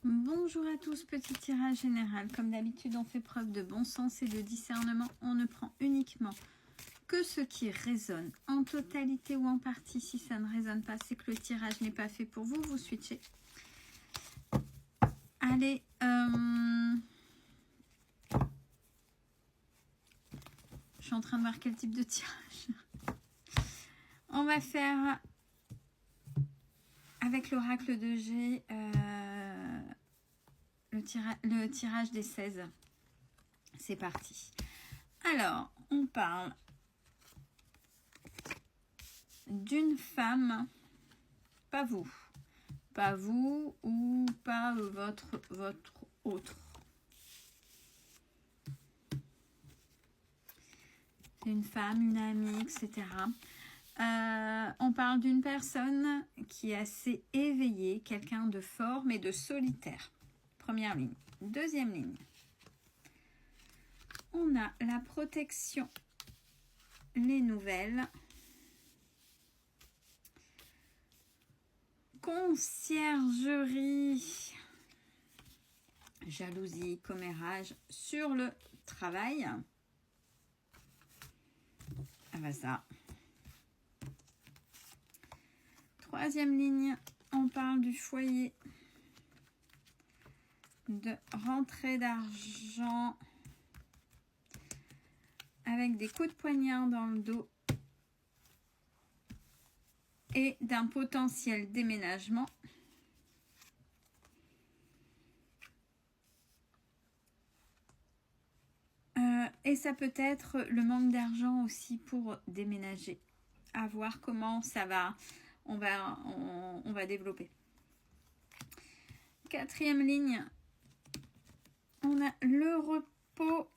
Bonjour à tous, petit tirage général. Comme d'habitude, on fait preuve de bon sens et de discernement. On ne prend uniquement que ce qui résonne en totalité ou en partie. Si ça ne résonne pas, c'est que le tirage n'est pas fait pour vous. Vous switchez. Allez, je suis en train de voir quel type de tirage. On va faire avec l'oracle de G le tirage des 16. C'est parti. Alors, on parle d'une femme, pas vous ou pas votre autre. C'est une femme, une amie, etc. On parle d'une personne qui est assez éveillée, quelqu'un de fort mais de solitaire. Première ligne. Deuxième ligne. On a la protection, les nouvelles, conciergerie, jalousie, commérage sur le travail. Ah bah ça. Troisième ligne, on parle du foyer, de rentrée d'argent avec des coups de poignard dans le dos et d'un potentiel déménagement. Et ça peut être le manque d'argent aussi pour déménager. À voir comment ça va. On va développer. Quatrième ligne, on a le repos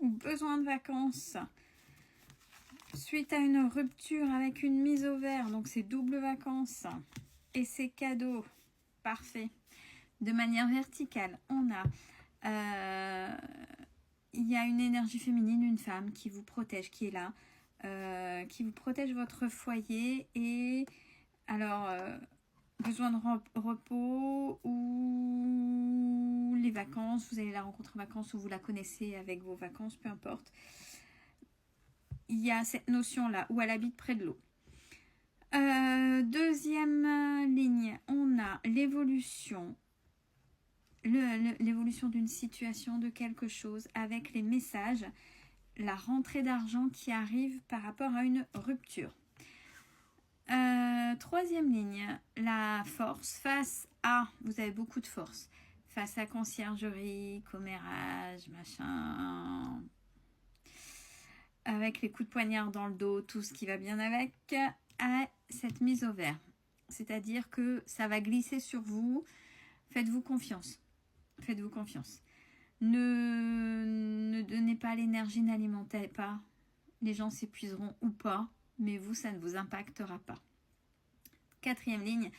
ou besoin de vacances suite à une rupture avec une mise au vert. Donc c'est double vacances et c'est cadeau. Parfait. De manière verticale, on a il y a une énergie féminine, une femme qui vous protège, qui est là, qui vous protège votre foyer. Et alors, besoin de repos ou les vacances, vous allez la rencontrer en vacances ou vous la connaissez avec vos vacances, peu importe. Il y a cette notion-là où elle habite près de l'eau. Deuxième ligne, on a l'évolution. L'évolution d'une situation, de quelque chose, avec les messages, la rentrée d'argent qui arrive par rapport à une rupture. Troisième ligne, la force face à, vous avez beaucoup de force, face à conciergerie, commérage, machin, avec les coups de poignard dans le dos, tout ce qui va bien avec, à cette mise au vert. C'est-à-dire que ça va glisser sur vous, faites-vous confiance. Faites-vous confiance. Ne donnez pas l'énergie, n'alimentez pas. Les gens s'épuiseront ou pas, mais vous, ça ne vous impactera pas. Quatrième ligne,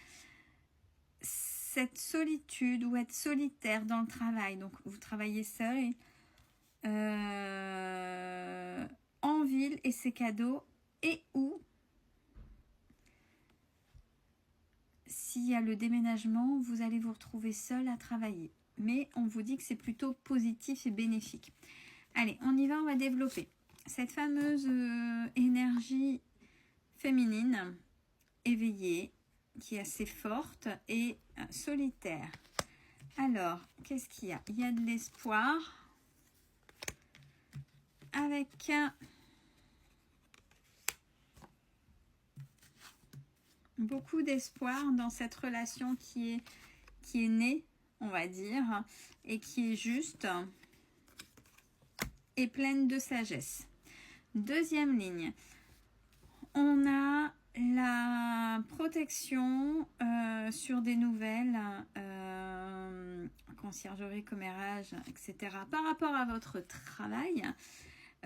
cette solitude ou être solitaire dans le travail. Donc, vous travaillez seul en ville et c'est cadeau. Et où, s'il y a le déménagement, vous allez vous retrouver seul à travailler. Mais on vous dit que c'est plutôt positif et bénéfique. Allez, on y va, on va développer. Cette fameuse énergie féminine, éveillée, qui est assez forte et solitaire. Alors, qu'est-ce qu'il y a? Il y a de l'espoir avec beaucoup d'espoir dans cette relation qui est née, on va dire, et qui est juste et pleine de sagesse. Deuxième ligne, on a la protection sur des nouvelles, conciergerie, commérage, etc. Par rapport à votre travail,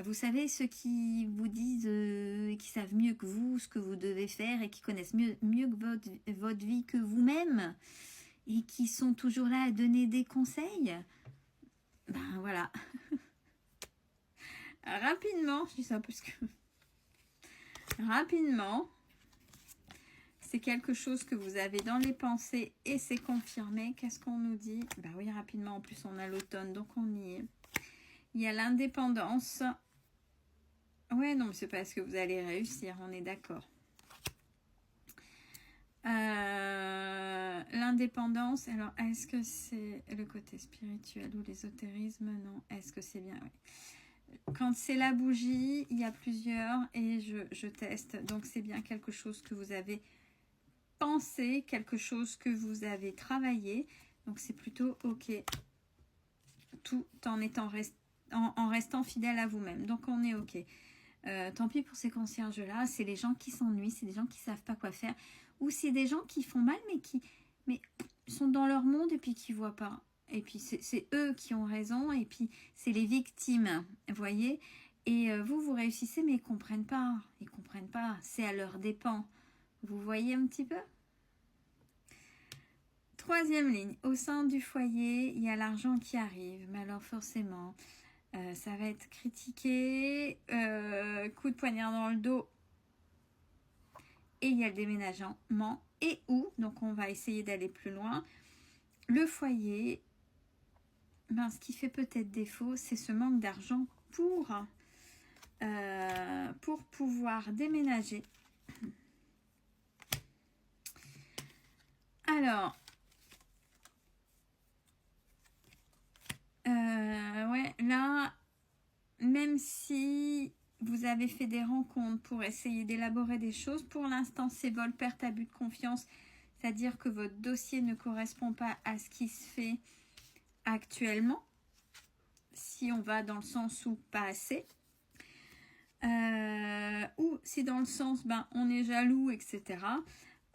vous savez, ceux qui vous disent et qui savent mieux que vous ce que vous devez faire et qui connaissent mieux que votre vie que vous-même et qui sont toujours là à donner des conseils, ben voilà. Rapidement, je dis ça parce que rapidement, C'est quelque chose que vous avez dans les pensées et c'est confirmé. Qu'est-ce qu'on nous dit? Bah oui, rapidement, en plus on a l'automne, donc on y est. Il y a l'indépendance. Ouais, non, c'est parce que vous allez réussir, on est d'accord. L'indépendance, alors est-ce que c'est le côté spirituel ou l'ésotérisme? Non, est-ce que c'est bien? Oui. Quand c'est la bougie, il y a plusieurs et je teste, donc c'est bien quelque chose que vous avez pensé, quelque chose que vous avez travaillé, donc c'est plutôt ok, tout en étant en restant fidèle à vous-même, donc on est ok. Tant pis pour ces concierges-là, c'est les gens qui s'ennuient, c'est des gens qui savent pas quoi faire, ou c'est des gens qui font mal, mais qui sont dans leur monde et puis qui voient pas. Et puis c'est eux qui ont raison, et puis c'est les victimes, vous voyez. Et vous réussissez, mais ils comprennent pas. Ils comprennent pas, c'est à leur dépens. Vous voyez un petit peu? Troisième ligne, au sein du foyer, il y a l'argent qui arrive, mais alors forcément... ça va être critiqué, coup de poignard dans le dos, et il y a le déménagement, et où, donc on va essayer d'aller plus loin, le foyer, ben, ce qui fait peut-être défaut, c'est ce manque d'argent pour pouvoir déménager. Alors, ouais, là, même si vous avez fait des rencontres pour essayer d'élaborer des choses, pour l'instant, c'est vol, perte, abus de confiance, c'est-à-dire que votre dossier ne correspond pas à ce qui se fait actuellement, si on va dans le sens où pas assez, ou si dans le sens, ben, on est jaloux, etc.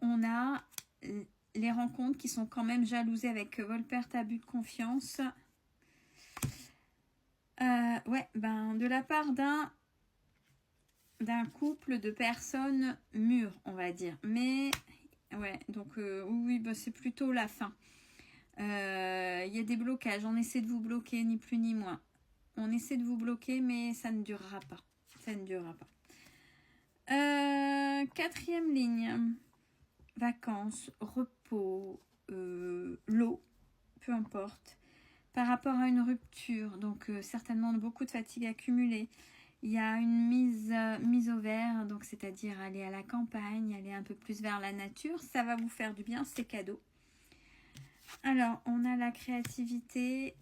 On a les rencontres qui sont quand même jalousées avec vol, perte, abus de confiance. Ouais, ben, de la part d'un couple de personnes mûres, on va dire. Mais, ouais, donc, oui, ben, c'est plutôt la fin. Il y a des blocages. On essaie de vous bloquer, ni plus ni moins. On essaie de vous bloquer, mais ça ne durera pas. Ça ne durera pas. Quatrième ligne. Vacances, repos, l'eau, peu importe. Par rapport à une rupture, donc certainement beaucoup de fatigue accumulée. Il y a une mise au vert, donc c'est-à-dire aller à la campagne, aller un peu plus vers la nature. Ça va vous faire du bien, c'est cadeau. Alors, on a la créativité.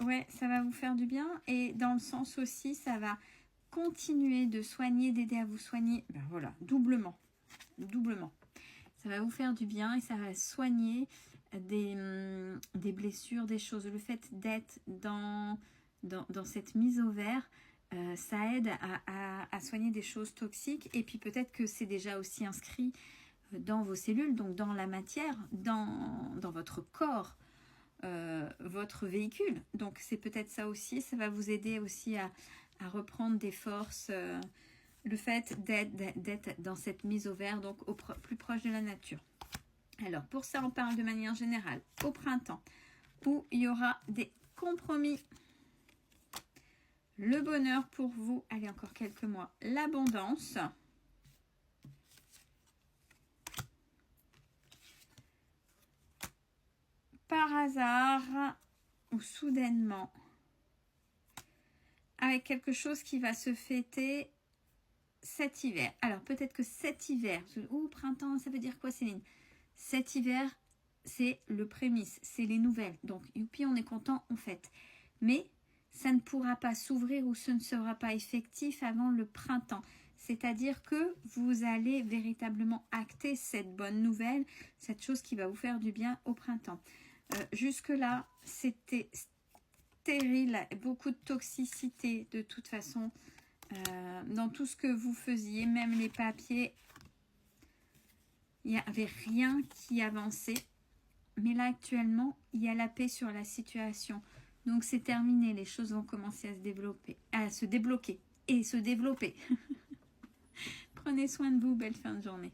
Ouais, ça va vous faire du bien. Et dans le sens aussi, ça va continuer de soigner, d'aider à vous soigner. Ben voilà, doublement. Doublement. Ça va vous faire du bien et ça va soigner des blessures, des choses. Le fait d'être dans cette mise au vert, ça aide à soigner des choses toxiques. Et puis peut-être que c'est déjà aussi inscrit dans vos cellules, donc dans la matière, dans votre corps, votre véhicule. Donc c'est peut-être ça aussi. Ça va vous aider aussi à reprendre des forces. Le fait d'être dans cette mise au vert, donc plus proche de la nature. Alors, pour ça, on parle de manière générale au printemps, où il y aura des compromis. Le bonheur pour vous, allez, encore quelques mois. L'abondance. Par hasard ou soudainement, avec quelque chose qui va se fêter cet hiver. Alors, peut-être que cet hiver, ou printemps, ça veut dire quoi, Céline? Cet hiver, c'est le prémisse, c'est les nouvelles. Donc, youpi, on est content, on fête. Mais ça ne pourra pas s'ouvrir ou ce ne sera pas effectif avant le printemps. C'est-à-dire que vous allez véritablement acter cette bonne nouvelle, cette chose qui va vous faire du bien au printemps. Jusque-là, c'était stérile, beaucoup de toxicité de toute façon. Dans tout ce que vous faisiez, même les papiers, il n'y avait rien qui avançait. Mais là, actuellement, il y a la paix sur la situation. Donc, c'est terminé. Les choses vont commencer à se développer, à se débloquer et se développer. Prenez soin de vous. Belle fin de journée.